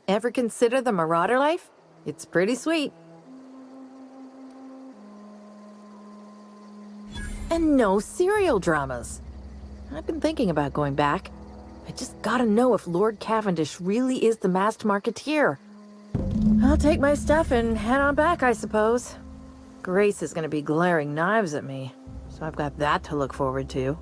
Ever consider the marauder life? It's pretty sweet. And no serial dramas. I've been thinking about going back. I just gotta know if Lord Cavendish really is the masked marketeer. I'll take my stuff and head on back, I suppose. Grace is gonna be glaring knives at me, so I've got that to look forward to.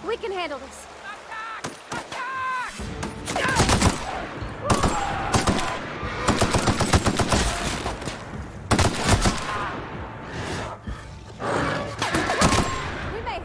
We can handle this. We made it.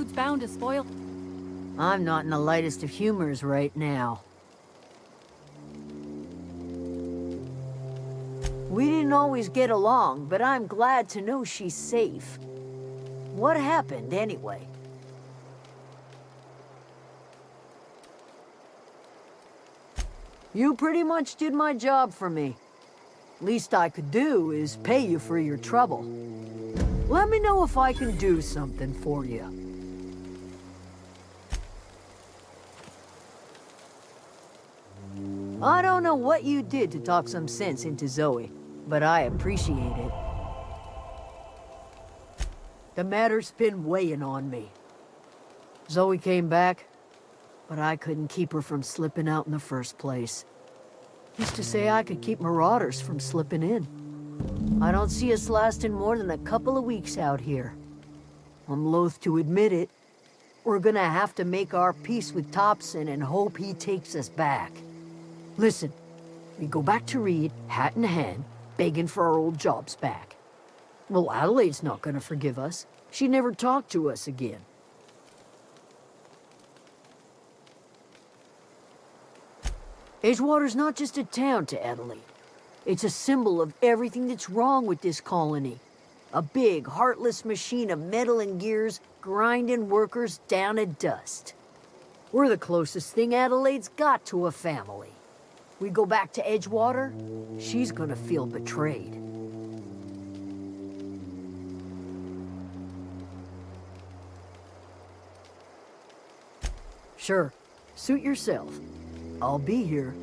food's bound to spoil. I'm not in the lightest of humors right now. We didn't always get along, but I'm glad to know she's safe. What happened, anyway? You pretty much did my job for me. Least I could do is pay you for your trouble. Let me know if I can do something for you. I don't know what you did to talk some sense into Zoe, but I appreciate it. The matter's been weighing on me. Zoe came back, but I couldn't keep her from slipping out in the first place. Used to say I could keep marauders from slipping in. I don't see us lasting more than a couple of weeks out here. I'm loath to admit it. We're gonna have to make our peace with Thompson and hope he takes us back. Listen, we go back to Reed, hat in hand, begging for our old jobs back. Well, Adelaide's not gonna forgive us. She never talked to us again. Edgewater's not just a town to Adelaide. It's a symbol of everything that's wrong with this colony. A big, heartless machine of metal and gears grinding workers down to dust. We're the closest thing Adelaide's got to a family. We go back to Edgewater, she's gonna feel betrayed. Sure, suit yourself. I'll be here.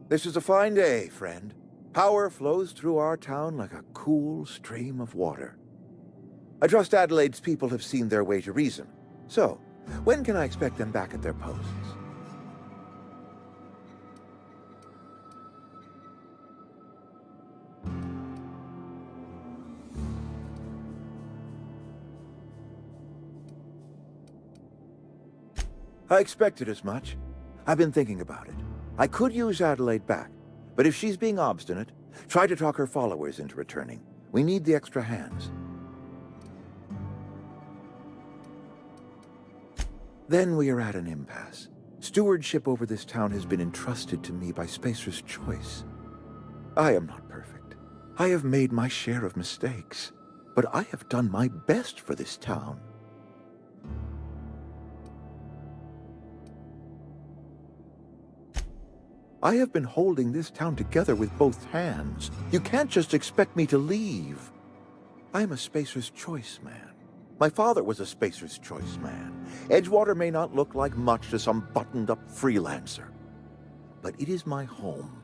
This is a fine day, friend. Power flows through our town like a cool stream of water. I trust Adelaide's people have seen their way to reason. So, when can I expect them back at their posts? I expected as much. I've been thinking about it. I could use Adelaide back, but if she's being obstinate, try to talk her followers into returning. We need the extra hands. Then we are at an impasse. Stewardship over this town has been entrusted to me by Spacer's choice. I am not perfect. I have made my share of mistakes, but I have done my best for this town. I have been holding this town together with both hands. You can't just expect me to leave. I am a Spacer's Choice man. My father was a Spacer's Choice man. Edgewater may not look like much to some buttoned-up freelancer, but it is my home.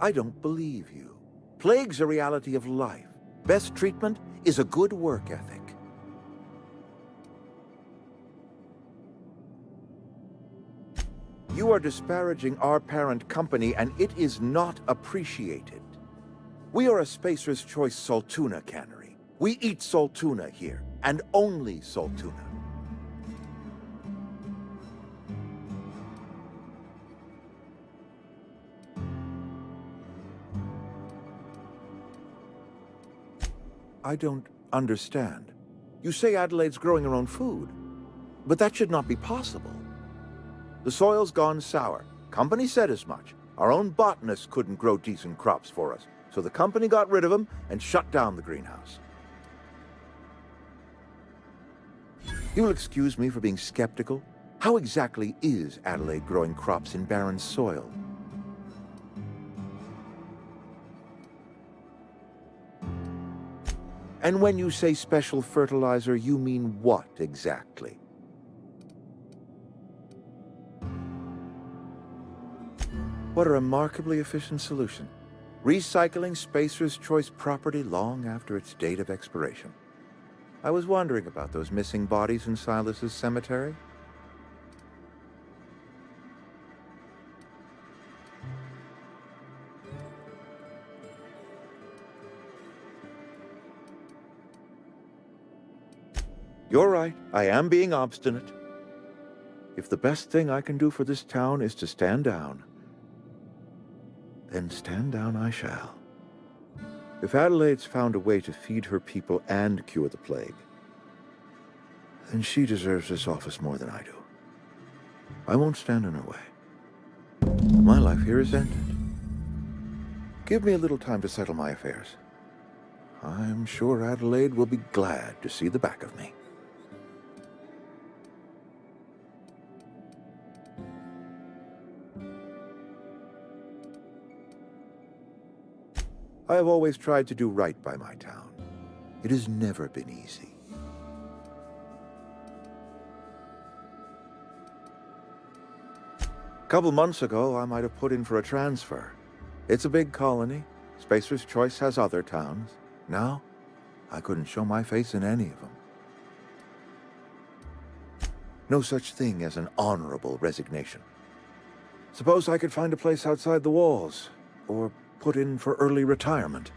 I don't believe you. Plague's a reality of life. Best treatment is a good work ethic. You are disparaging our parent company, and it is not appreciated. We are a Spacer's Choice Saltuna cannery. We eat Saltuna here, and only Saltuna. I don't understand. You say Adelaide's growing her own food, but that should not be possible. The soil's gone sour. Company said as much. Our own botanists couldn't grow decent crops for us, so the company got rid of them and shut down the greenhouse. You'll excuse me for being skeptical. How exactly is Adelaide growing crops in barren soil? And when you say special fertilizer, you mean what exactly? What a remarkably efficient solution. Recycling Spacer's Choice property long after its date of expiration. I was wondering about those missing bodies in Silas's cemetery. You're right. I am being obstinate. If the best thing I can do for this town is to stand down, then stand down I shall. If Adelaide's found a way to feed her people and cure the plague, then she deserves this office more than I do. I won't stand in her way. My life here is ended. Give me a little time to settle my affairs. I'm sure Adelaide will be glad to see the back of me. I have always tried to do right by my town. It has never been easy. A couple months ago, I might have put in for a transfer. It's a big colony. Spacer's Choice has other towns. Now, I couldn't show my face in any of them. No such thing as an honorable resignation. Suppose I could find a place outside the walls, or put in for early retirement.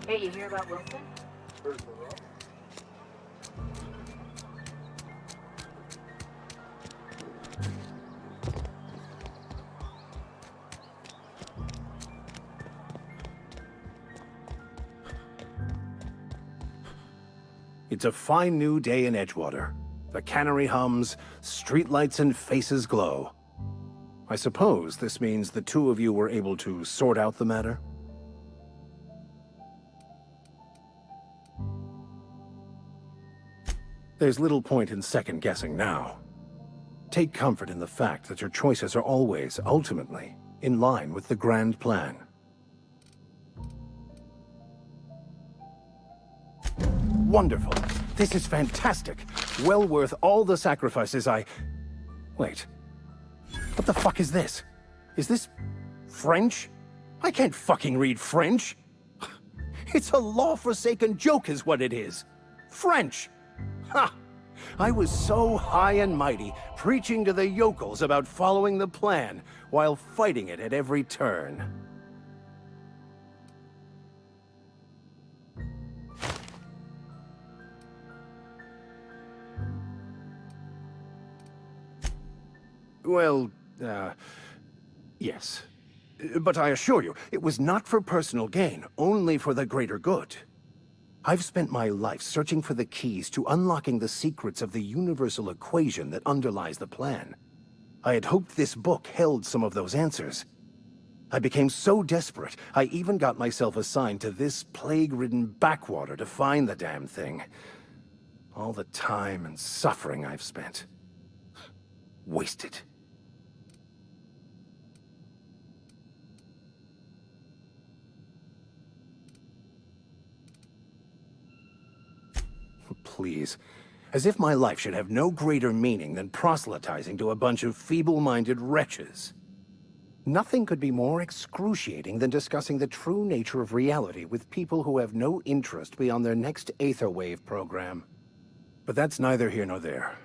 Hey, you hear about Wilson? It's a fine new day in Edgewater. The cannery hums, streetlights and faces glow. I suppose this means the two of you were able to sort out the matter? There's little point in second-guessing now. Take comfort in the fact that your choices are always, ultimately, in line with the grand plan. Wonderful. This is fantastic. Well worth all the sacrifices Wait. What the fuck is this? Is this French? I can't fucking read French. It's a law-forsaken joke is what it is. French. Ha! I was so high and mighty, preaching to the yokels about following the plan, while fighting it at every turn. Well, yes. But I assure you, it was not for personal gain, only for the greater good. I've spent my life searching for the keys to unlocking the secrets of the universal equation that underlies the plan. I had hoped this book held some of those answers. I became so desperate, I even got myself assigned to this plague-ridden backwater to find the damn thing. All the time and suffering I've spent. Wasted. please. As if my life should have no greater meaning than proselytizing to a bunch of feeble-minded wretches. Nothing could be more excruciating than discussing the true nature of reality with people who have no interest beyond their next Aether Wave program. But that's neither here nor there.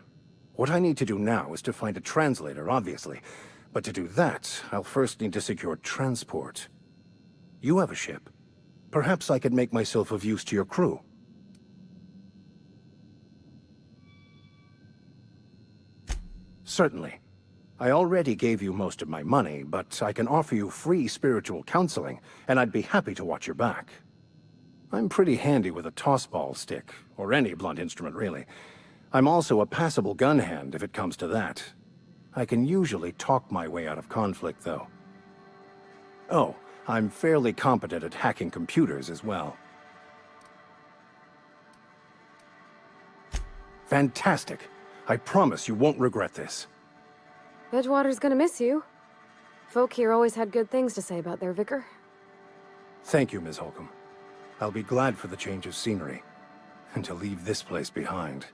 What I need to do now is to find a translator, obviously. But to do that, I'll first need to secure transport. You have a ship. Perhaps I could make myself of use to your crew. Certainly. I already gave you most of my money, but I can offer you free spiritual counseling, and I'd be happy to watch your back. I'm pretty handy with a tossball stick, or any blunt instrument really. I'm also a passable gun hand if it comes to that. I can usually talk my way out of conflict, though. Oh, I'm fairly competent at hacking computers as well. Fantastic. I promise you won't regret this. Edgewater's gonna miss you. Folk here always had good things to say about their vicar. Thank you, Ms. Holcomb. I'll be glad for the change of scenery, and to leave this place behind.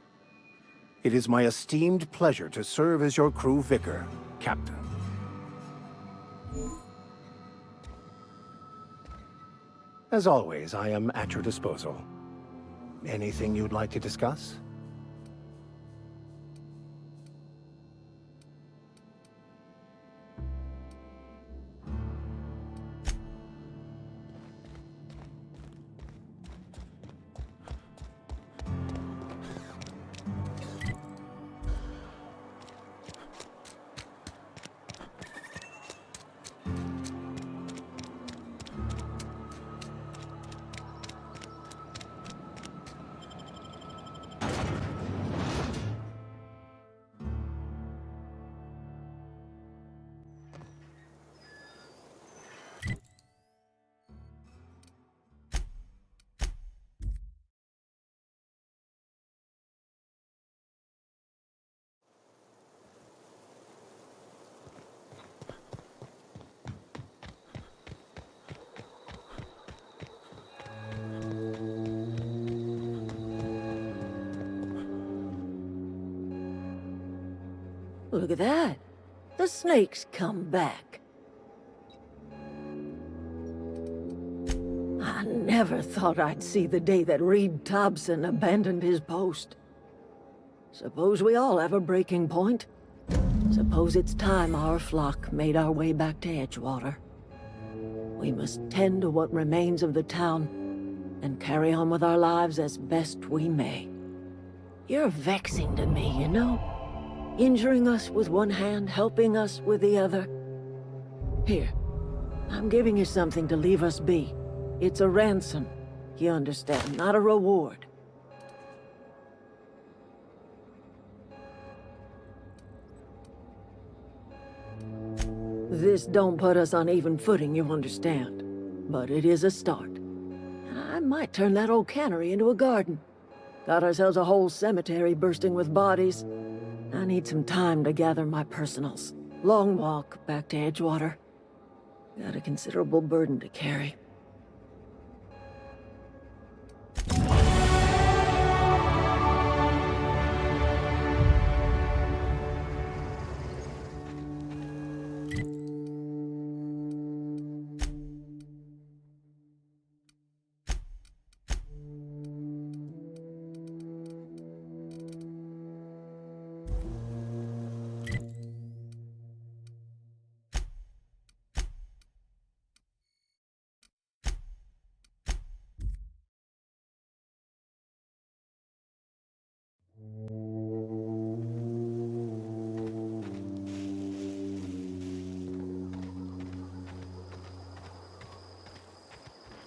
It is my esteemed pleasure to serve as your crew vicar, Captain. As always, I am at your disposal. Anything you'd like to discuss? Look at that. The snake's come back. I never thought I'd see the day that Reed Thompson abandoned his post. Suppose we all have a breaking point. Suppose it's time our flock made our way back to Edgewater. We must tend to what remains of the town and carry on with our lives as best we may. You're vexing to me, you know? Injuring us with one hand, helping us with the other. Here, I'm giving you something to leave us be. It's a ransom, you understand, not a reward. This don't put us on even footing, you understand. But it is a start. I might turn that old cannery into a garden. Got ourselves a whole cemetery bursting with bodies. I need some time to gather my personals. Long walk back to Edgewater. Got a considerable burden to carry.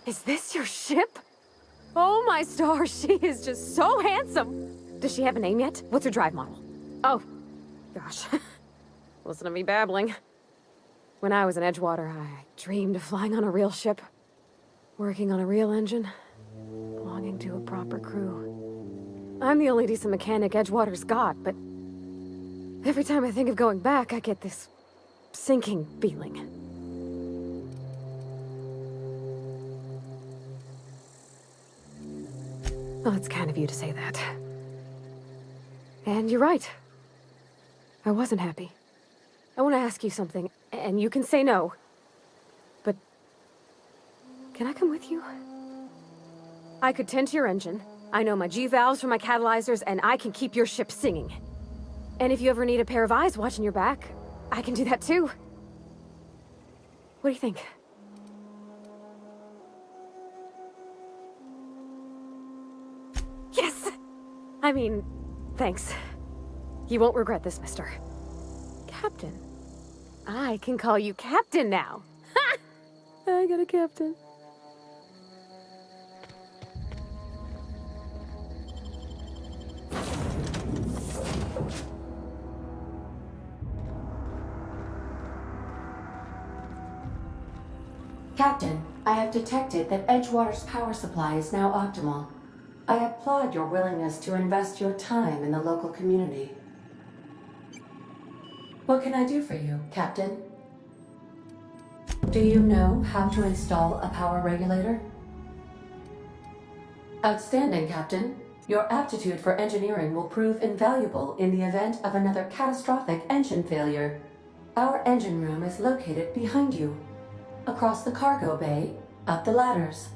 Is this your ship? Oh my stars, she is just so handsome! Does she have a name yet? What's her drive model? Oh, gosh. Listen to me babbling. When I was in Edgewater, I dreamed of flying on a real ship, working on a real engine, belonging to a proper crew. I'm the only decent mechanic Edgewater's got, but every time I think of going back, I get this sinking feeling. Well, it's kind of you to say that. And you're right. I wasn't happy. I want to ask you something, and you can say no. But can I come with you? I could tend to your engine. I know my G-valves for my catalyzers, and I can keep your ship singing. And if you ever need a pair of eyes watching your back, I can do that too. What do you think? Yes! I mean, thanks. You won't regret this, mister. Captain. I can call you Captain now. Ha! I got a captain. Captain, I have detected that Edgewater's power supply is now optimal. I applaud your willingness to invest your time in the local community. What can I do for you, Captain? Do you know how to install a power regulator? Outstanding, Captain. Your aptitude for engineering will prove invaluable in the event of another catastrophic engine failure. Our engine room is located behind you. Across the cargo bay, up the ladders.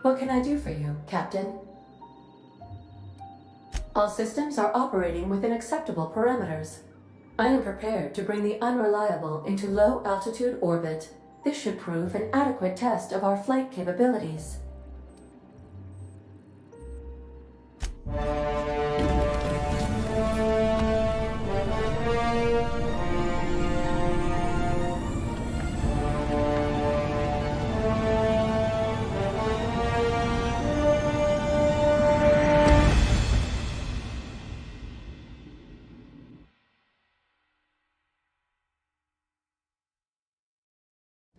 What can I do for you, Captain? All systems are operating within acceptable parameters. I am prepared to bring the unreliable into low-altitude orbit. This should prove an adequate test of our flight capabilities.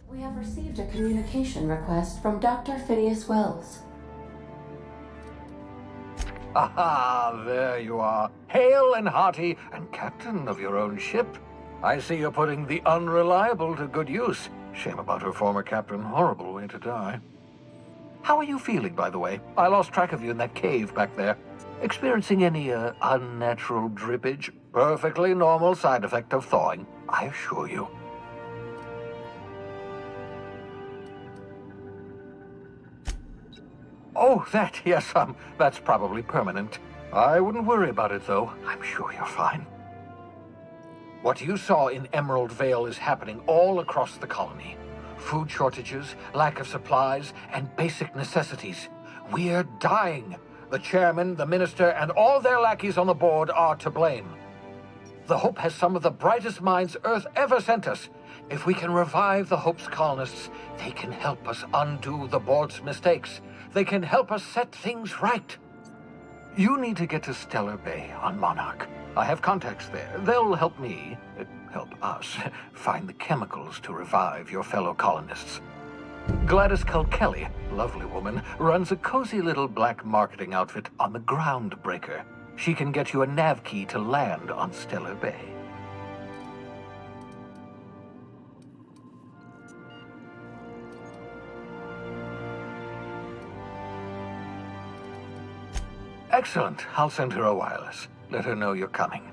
We have received a communication request from Dr. Phineas Wells. Aha, there you are. Hale and hearty, and captain of your own ship. I see you're putting the unreliable to good use. Shame about her former captain. Horrible way to die. How are you feeling, by the way? I lost track of you in that cave back there. Experiencing any, unnatural drippage? Perfectly normal side effect of thawing, I assure you. Oh, that, yes, that's probably permanent. I wouldn't worry about it, though. I'm sure you're fine. What you saw in Emerald Vale is happening all across the colony. Food shortages, lack of supplies, and basic necessities. We're dying. The chairman, the minister, and all their lackeys on the board are to blame. The Hope has some of the brightest minds Earth ever sent us. If we can revive the Hope's colonists, they can help us undo the board's mistakes. They can help us set things right. You need to get to Stellar Bay on Monarch. I have contacts there. They'll help me, help us, find the chemicals to revive your fellow colonists. Gladys Kilkelly, lovely woman, runs a cozy little black marketing outfit on the Groundbreaker. She can get you a nav key to land on Stellar Bay. Excellent. I'll send her a wireless. Let her know you're coming.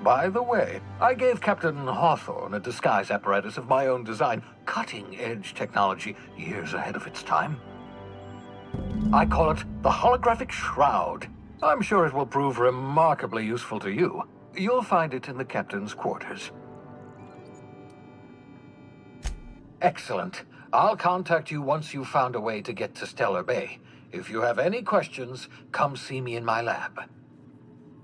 By the way, I gave Captain Hawthorne a disguise apparatus of my own design, cutting-edge technology, years ahead of its time. I call it the Holographic Shroud. I'm sure it will prove remarkably useful to you. You'll find it in the captain's quarters. Excellent. I'll contact you once you've found a way to get to Stellar Bay. If you have any questions, come see me in my lab.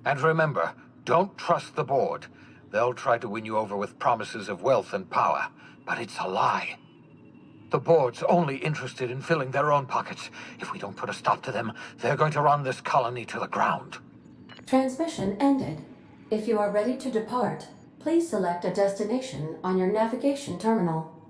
And remember, don't trust the board. They'll try to win you over with promises of wealth and power, but it's a lie. The board's only interested in filling their own pockets. If we don't put a stop to them, they're going to run this colony to the ground. Transmission ended. If you are ready to depart, please select a destination on your navigation terminal.